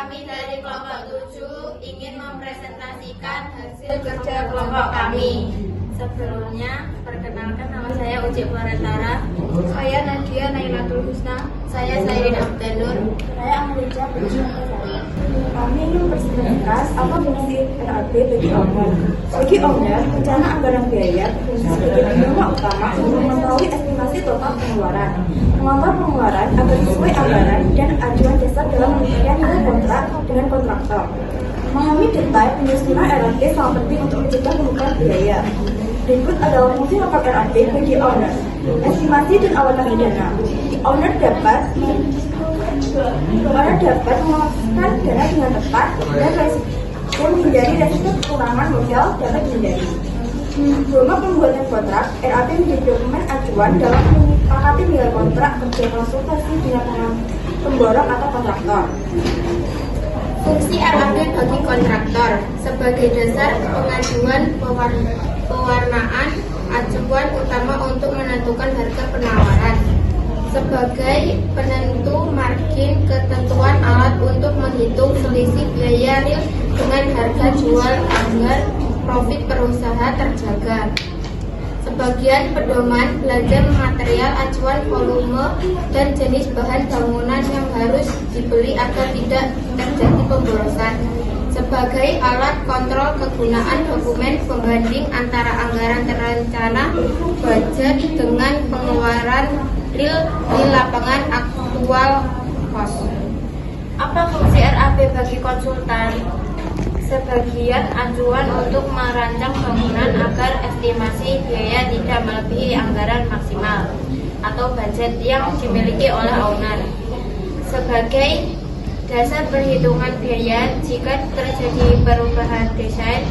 Kami dari kelompok 7 ingin mempresentasikan hasil kerja kelompok kami. Sebelumnya, perkenalkan nama saya Uci Paretara. Saya Nadia Nailatul Husna. Saya Sairin Abdanur. Saya Amelia Berjumlah. Kami ingin mempresentasikan apa fungsi RAB bagi owner. Bagi owner, rencana anggaran biaya berfungsi sebagai penyumbang utama untuk mengetahui estimasi total pengeluaran, mengontrol pengeluaran agar sesuai anggaran dan acuan dasar dalam penelitian nilai kontrak dengan kontraktor. Memahami detail penyusunan RAB sangat penting untuk mencegah pembukaan biaya. Berikut adalah fungsi lengkap RAB bagi owner. Estimasi dan alokasi dana. Owner dapat mengalokasikan dana dengan tepat dan menghindari resiko kekurangan modal dapat dihindari. Selama pembuatan kontrak, RAB menjadi dokumen acuan dalam menyepakati nilai kontrak kerja konsultasi dengan pemborong atau kontraktor. Fungsi RAB bagi kontraktor sebagai dasar pengajuan pewarnaan acuan utama untuk menentukan harga penawaran, sebagai penentu margin ketentuan alat untuk menghitung selisih biaya real dengan harga jual agar profit perusahaan terjaga, sebagian pedoman belanja material acuan volume dan jenis bahan bangunan yang harus dibeli agar tidak terjadi pemborosan, sebagai alat kontrol kegunaan dokumen pembanding antara anggaran terencana budget dengan pengeluaran real di lapangan aktual cost. Apa fungsi RAB bagi konsultan? Sebagian acuan untuk merancang bangunan agar estimasi biaya tidak melebihi anggaran maksimal atau budget yang dimiliki oleh owner. Sebagai dasar perhitungan biaya jika terjadi perubahan desain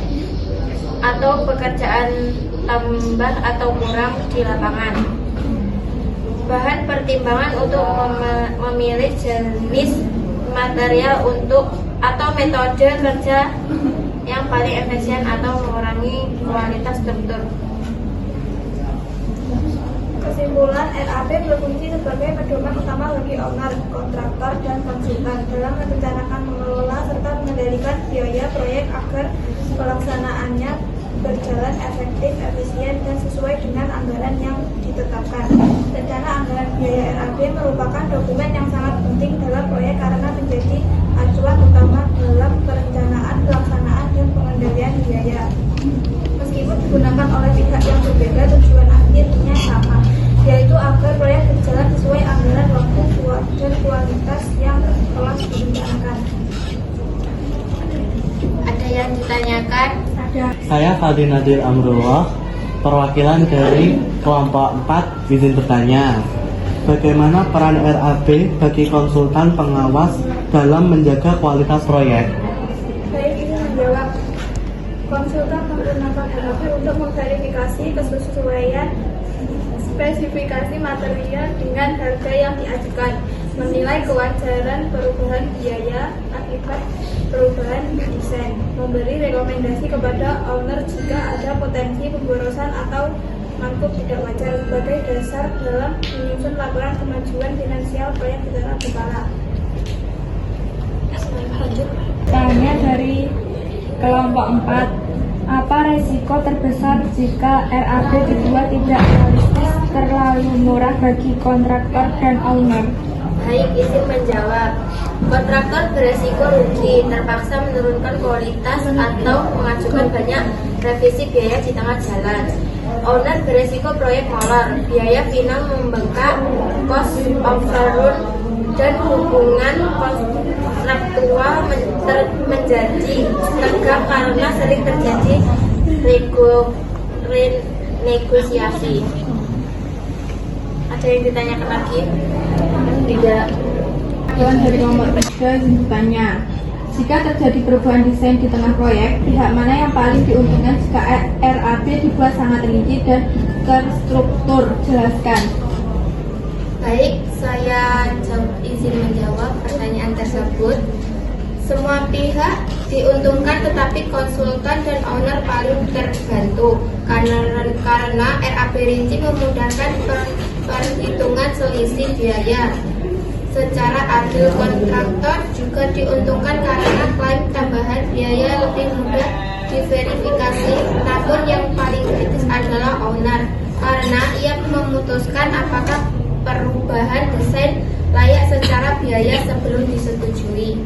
atau pekerjaan tambah atau kurang di lapangan. Bahan pertimbangan untuk memilih jenis material atau metode kerja yang paling efisien atau mengurangi kualitas struktur. Kesimpulan, RAB berfungsi sebagai pedoman utama bagi owner, kontraktor, dan konsultan dalam merencanakan, mengelola, serta mengendalikan biaya proyek agar pelaksanaannya berjalan efektif, efisien, dan sesuai dengan anggaran yang ditetapkan. Rencana anggaran biaya RAB merupakan dokumen yang sangat penting dalam proyek karena menjadi acuan utama dalam perencanaan, pelaksanaan, dan pengendalian biaya. Meskipun digunakan oleh pihak yang berbeda, tujuan akhirnya sama, yaitu agar proyek berjalan sesuai anggaran, waktu, dan kualitas yang telah direncanakan. Ada yang ditanyakan? Saya Fadil Nadir Amrullah, perwakilan dari kelompok 4, izin bertanya. Bagaimana peran RAB bagi konsultan pengawas dalam menjaga kualitas proyek? Saya ingin menjawab. Konsultan menggunakan RAB untuk memverifikasi kesesuaian spesifikasi material dengan harga yang diajukan, menilai kewajaran perubahan biaya akibat perubahan desain, memberi rekomendasi kepada owner jika ada potensi pemborosan atau mangkuk tidak wajar sebagai dasar dalam menyusun laporan kemajuan finansial proyek secara berkala. Tanya dari kelompok 4, apa resiko terbesar jika RAB dibuat tidak realistis, terlalu murah bagi kontraktor dan owner? Baik, izin menjawab. Kontraktor beresiko rugi, terpaksa menurunkan kualitas atau mengajukan banyak revisi biaya di tengah jalan. Owner beresiko proyek molor, biaya final membengkak, cost overrun, dan hubungan kontraktual menjadi tegang karena sering terjadi renegosiasi. Ada yang ditanyakan lagi? Tidak. Dari kelompok 3 ingin bertanya, jika terjadi perubahan desain di tengah proyek, pihak mana yang paling diuntungkan jika RAB dibuat sangat rinci dan terstruktur? Jelaskan. Baik, saya izin menjawab pertanyaan tersebut. Semua pihak diuntungkan, tetapi konsultan dan owner paling terbantu karena RAB rinci memudahkan perhitungan selisih biaya. secara adil. Kontraktor juga diuntungkan karena klaim tambahan biaya lebih mudah diverifikasi. Namun yang paling kritis adalah owner, karena ia memutuskan apakah perubahan desain layak secara biaya sebelum disetujui.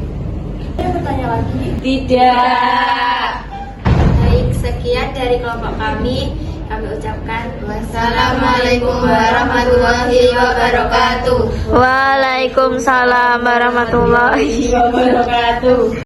Tidak. Baik, sekian dari kelompok kami. Kami ucapkan Wassalamualaikum warahmatullahi wabarakatuh. Waalaikumsalam warahmatullahi wabarakatuh.